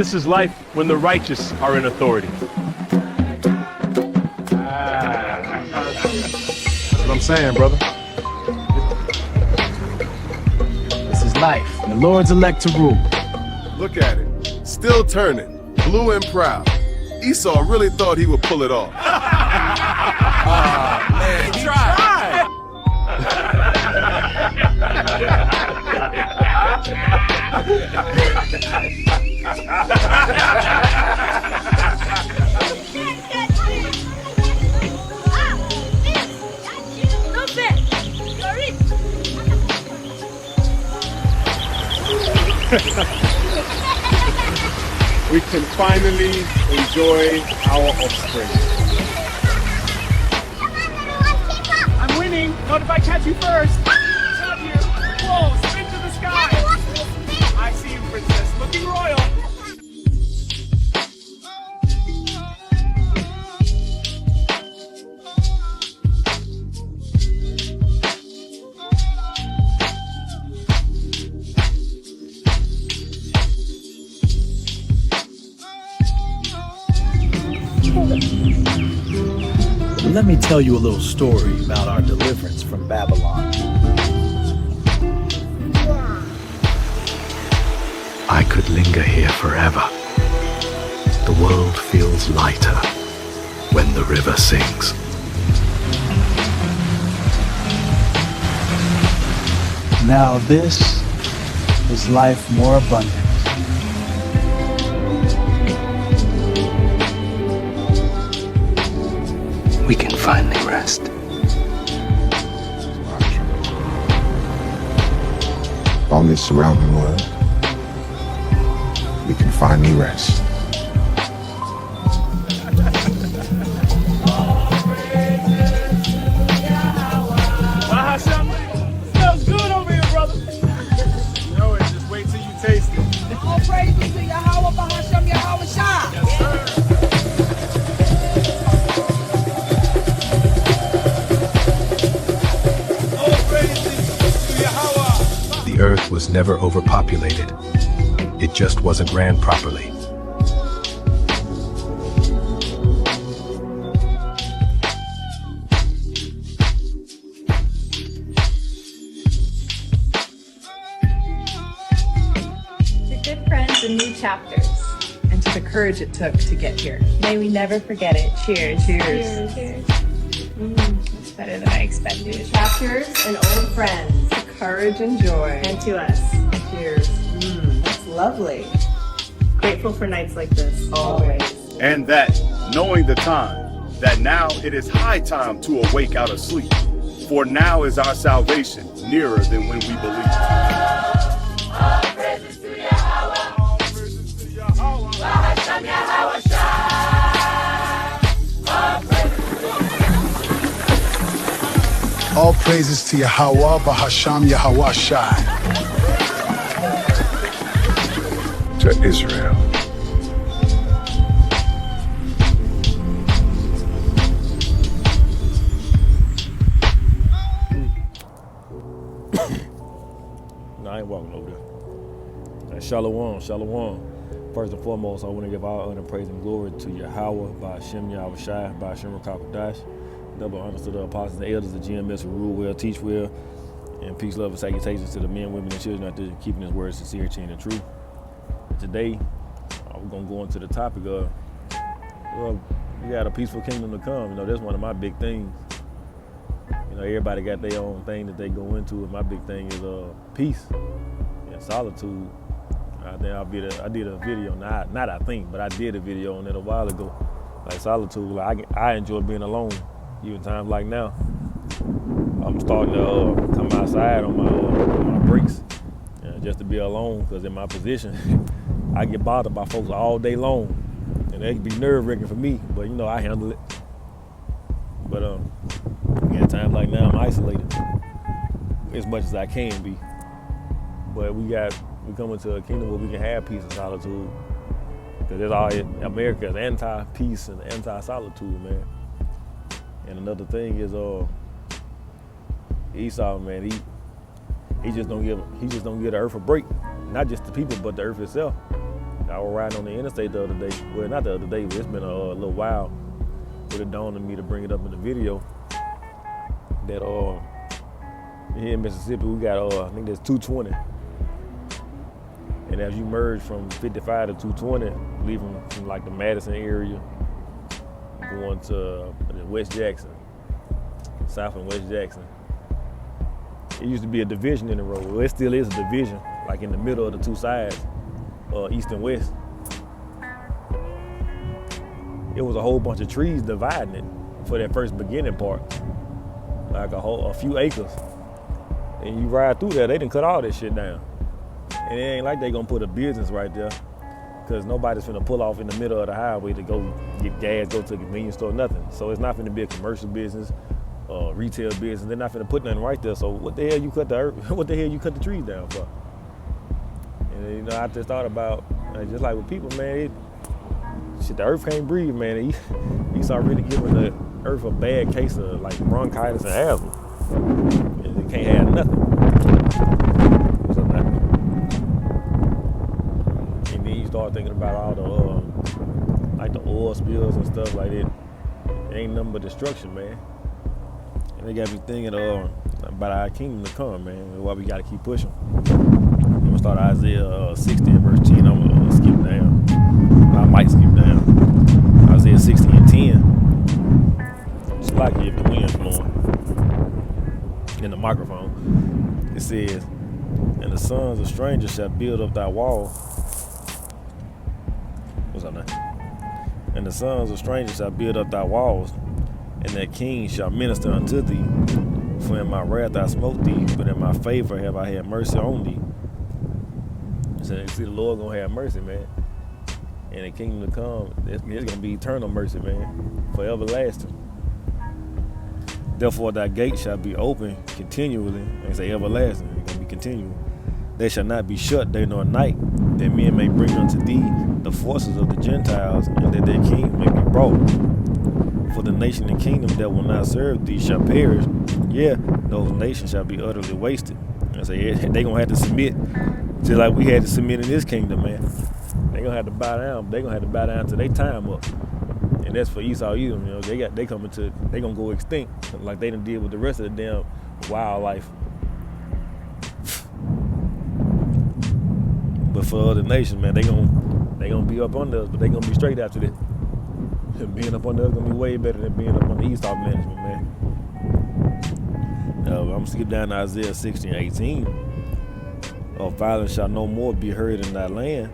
This is life when the righteous are in authority. That's what I'm saying, brother. This is life, and the Lord's elect to rule. Look at it. Still turning, blue and proud. Esau really thought he would pull it off. Man, he tried. We can finally enjoy our offspring. I'm winning. Not if I catch you first. Shove you. Whoa, spin to the sky. I see you, princess. Looking royal. Let me tell you a little story about our deliverance from Babylon. I could linger here forever. The world feels lighter when the river sings. Now this is life more abundant. We can finally rest. On this surrounding world, we can finally rest. Smells good over here, brother. You know it, just wait till you taste it. All praises to Yahweh, Bahashem, Yahweh Shah. Yes, sir. The earth was never overpopulated. It just wasn't ran properly. To good friends and new chapters, and to the courage it took to get here. May we never forget it. Cheers. Cheers. Cheers. That's better than I expected. Chapters and old friends. To courage and joy. And to us. Cheers. That's lovely. Grateful for nights like this. Always. And that, knowing the time, that now it is high time to awake out of sleep. For now is our salvation nearer than when we believe. All praises to Yahweh. All praises to Yahweh. Bahashem Yahweh Shai. All praises to Yahweh, Bahasham Yahweh Shai. To Israel. No, I ain't walking over there. Shalom, shalom. First and foremost, I want to give all honor, praise, and glory to Yahweh, by Hashem Yahweh Shai, by Hashem Rakakadash. Double honors to the apostles and elders of GMS who rule well, teach well, and peace, love, and salutations to the men, women, and children out there keeping his word sincere, and true. Today, we're going to go into the topic of, we got a peaceful kingdom to come. You know, that's one of my big things. You know, everybody got their own thing that they go into, and my big thing is peace and solitude. I did a video, but I did a video on it a while ago. Like solitude, like I enjoy being alone, even times like now. I'm starting to come outside on my breaks, just to be alone, because in my position, I get bothered by folks all day long, and it can be nerve-wracking for me, but you know, I handle it. But in times like now, I'm isolated as much as I can be. But we come into a kingdom where we can have peace and solitude, because that's all America is, anti-peace and anti-solitude, man. And another thing is Esau, man, he just don't give the earth a break. Not just the people, but the earth itself. I was riding on the interstate the other day. Well, not the other day, but it's been a little while. But it dawned on me to bring it up in the video that here in Mississippi we got I think there's 220. And as you merge from 55 to 220, leaving from like the Madison area, going to West Jackson, South and West Jackson. It used to be a division in the road. Well, it still is a division, like in the middle of the two sides, east and west. It was a whole bunch of trees dividing it for that first beginning part, like a few acres. And you ride through there, they done cut all that shit down. And it ain't like they gonna put a business right there, because nobody's finna pull off in the middle of the highway to go get gas, go to a convenience store, nothing. So it's not finna be a commercial business, retail business. They're not finna put nothing right there. So what the hell you cut the trees down for? And I just thought about, just like with people, man, the earth can't breathe, man. You start really giving the earth a bad case of like bronchitis and asthma. And it can't have nothing. And then you start thinking about all the like the oil spills and stuff like that. It ain't nothing but destruction, man. And they got me thinking about our kingdom to come, man. And why we gotta keep pushing. I'm gonna start Isaiah 60 and verse 10. I'm gonna skip down. I might skip down. Isaiah 60 and 10. It's like if the wind's blowing in the microphone. It says, and the sons of strangers shall build up thy wall. What's that name? And the sons of strangers shall build up thy walls, and that king shall minister unto thee. For in my wrath I smote thee, but in my favor have I had mercy on thee. So see, the Lord gonna have mercy, man. And the kingdom to come, it's gonna be eternal mercy, man, for everlasting. Therefore thy gate shall be open continually, and say everlasting, it's gonna be continual. They shall not be shut day nor night, that men may bring unto thee the forces of the Gentiles, and that their king may be brought. For the nation and kingdom that will not serve thee shall perish. Yeah, those nations shall be utterly wasted. And say they gonna have to submit, just like we had to submit in this kingdom, man. They gonna have to bow down. They gonna have to bow down till they time up, and that's for Esau, Edom. You know, they gonna go extinct, like they done did with the rest of the damn wildlife. But for other nations, man, they gonna be up under us, but they gonna be straight after that. Being up under us gonna be way better than being up under Esau management, man. I'm gonna skip down to Isaiah 60 and 18. Violence shall no more be heard in thy land,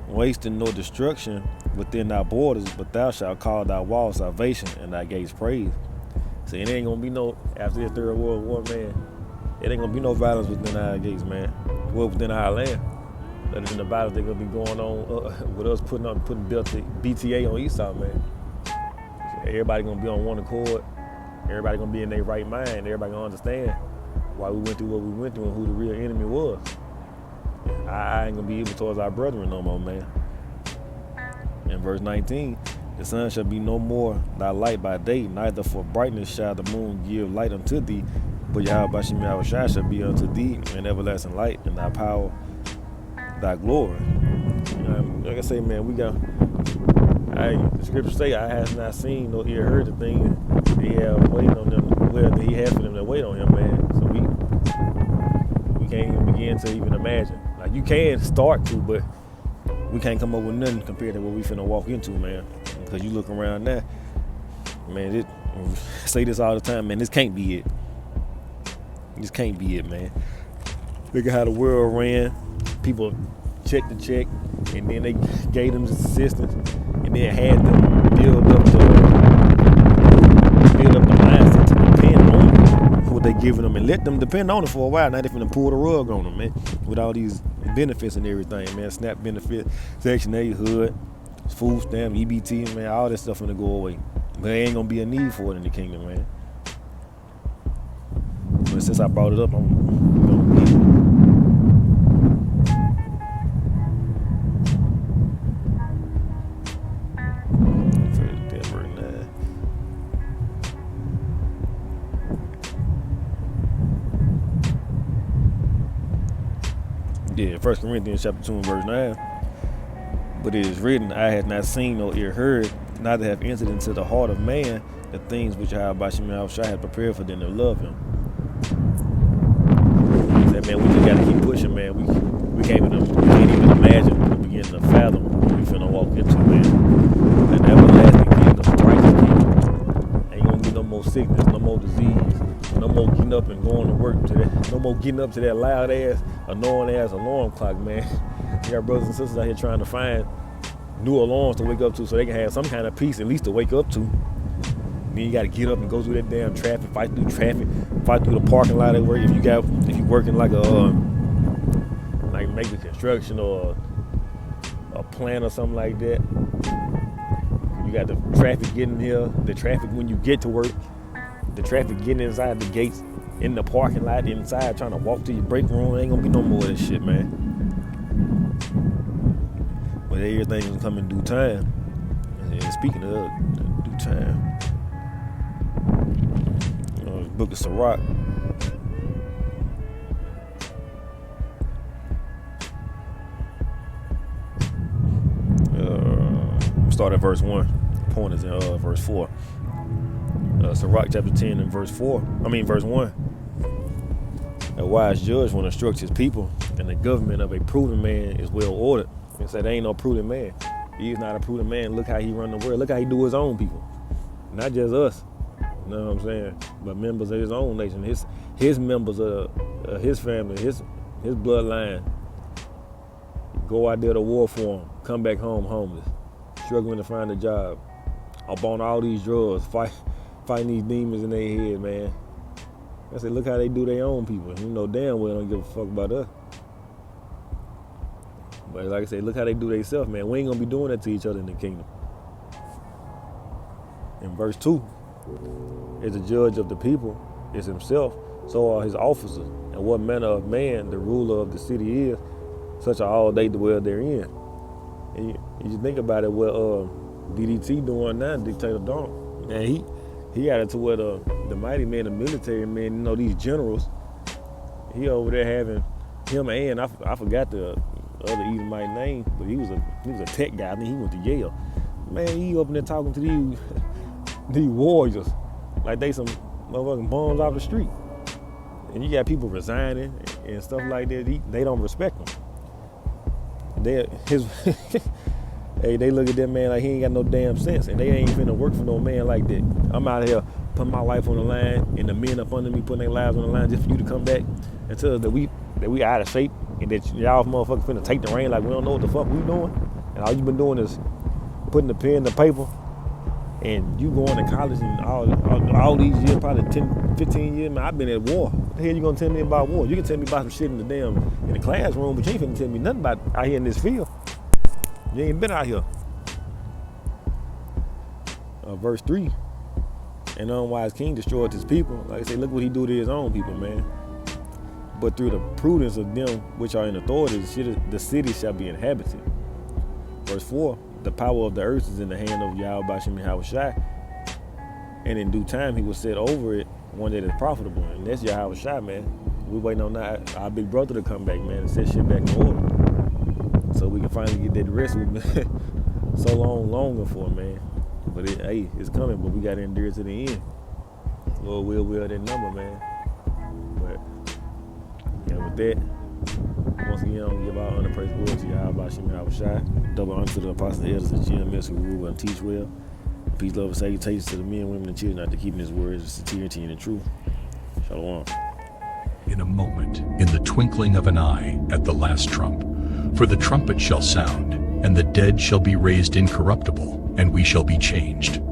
wasting nor destruction within thy borders, but thou shalt call thy wall salvation and thy gates praise. So it ain't gonna be no, after this Third World War, man, it ain't gonna be no violence within our gates, man. Well, within our land. Other than the violence they're gonna be going on with us putting BTA on Esau, man. So everybody gonna be on one accord. Everybody gonna be in their right mind. Everybody gonna understand why we went through what we went through and who the real enemy was. I ain't gonna be evil towards our brethren no more, man. In verse 19, the sun shall be no more thy light by day, neither for brightness shall the moon give light unto thee, but Yahweh Bashim Yahushua shall be unto thee an everlasting light, and thy power thy glory. Like I say, man, the scriptures say, I have not seen nor ear heard the thing that he have waiting on them, well, that he has for them that wait on him, man. So we can't even begin to even imagine. Like, you can start to, but we can't come up with nothing compared to what we finna walk into, man. Because you look around now, man, I say this all the time, man, this can't be it. This can't be it, man. Look at how the world ran. People check the check, and then they gave them assistance, and then had them build up the mindset to depend on what they giving them, and let them depend on it for a while. Now they finna pull the rug on them, man, with all these benefits and everything, man. SNAP benefit, Section 8, HUD, food stamp, EBT, man, all that stuff finna go away. But there ain't gonna be a need for it in the kingdom, man. But since I brought it up, I'm gonna get it. Yeah, 1 Corinthians chapter 2 and verse 9. But it is written, I had not seen nor ear heard, neither have entered into the heart of man the things which Yahweh Shem Yahushua had prepared for them that love him. He said, man, we just gotta keep pushing, man. We can't even imagine, begin to fathom what we finna walk into, man. An everlasting kingdom, righteous kingdom. Ain't gonna be no more sickness, no more disease, no more getting up and going to work to that, no more getting up to that loud ass, annoying ass alarm clock, man. You got brothers and sisters out here trying to find new alarms to wake up to so they can have some kind of peace at least to wake up to. Then you gotta get up and go through that damn traffic, fight through the parking lot at work. If you working like like maybe construction or a plant or something like that. You got the traffic getting here, the traffic when you get to work, the traffic getting inside the gates, in the parking lot, inside trying to walk to your break room. Ain't gonna be no more of this shit, man. But everything's gonna come in due time. And speaking of due time, the book of Sirach. Start at verse 1. The point is in verse 4. Sirach chapter 10 and verse 1. A wise judge will instruct his people, and the government of a prudent man is well ordered. And say, there ain't no prudent man. He is not a prudent man. Look how he run the world. Look how he do his own people. Not just us. You know what I'm saying? But members of his own nation. His members of his family, his bloodline. Go out there to war for him. Come back home homeless. Struggling to find a job. Up on all these drugs. Fighting these demons in their head, man. I said, look how they do their own people. You know damn well they don't give a fuck about us. But like I said, look how they do themselves, man. We ain't gonna be doing that to each other in the kingdom. In verse 2, is the judge of the people is himself, so are his officers. And what manner of man the ruler of the city is, such are all they dwell therein. And you just think about it, what DDT doing now, Dictator Don. And he got it to where the mighty men, the military men, you know, these generals, he over there having him and I forgot the other Edomite name, but he was a tech guy. I think he went to Yale. Man, he up in there talking to these warriors like they some motherfucking bums off the street. And you got people resigning and stuff like that. They don't respect him. Hey, they look at that man like he ain't got no damn sense, and they ain't finna work for no man like that. I'm out here putting my life on the line, and the men up under me putting their lives on the line just for you to come back and tell us that we out of shape, and that y'all motherfuckers finna take the reign like we don't know what the fuck we doing. And all you been doing is putting the pen in the paper, and you going to college and all these years, probably 10, 15 years, man, I've been at war. What the hell you gonna tell me about war? You can tell me about some shit in the classroom, but you ain't finna tell me nothing about out here in this field. You ain't been out here. Verse 3, an unwise king destroyed his people. Like I say, look what he do to his own people, man. But through the prudence of them which are in authority, the city shall be inhabited. Verse 4, the power of the earth is in the hand of Yahweh Shem Yahushua, and in due time he will set over it one that is profitable, and that's Yahushua, man. We waiting on our big brother to come back, man, and set shit back in order, so we can finally get that rest we've been so longing for, man. But it's coming, but we got to endure to the end. Lord will that number, man. But yeah, with that, once again, I'm gonna give our honor, praise, glory to Yahweh Shem Yahushua. Double honor to the apostles, elders, and GMS who rule and teach well. Peace, love, and salutations to the men, women, and children after keeping his words, sincerity, and the truth. Shalom. In a moment, in the twinkling of an eye, at the last trump. For the trumpet shall sound, and the dead shall be raised incorruptible, and we shall be changed.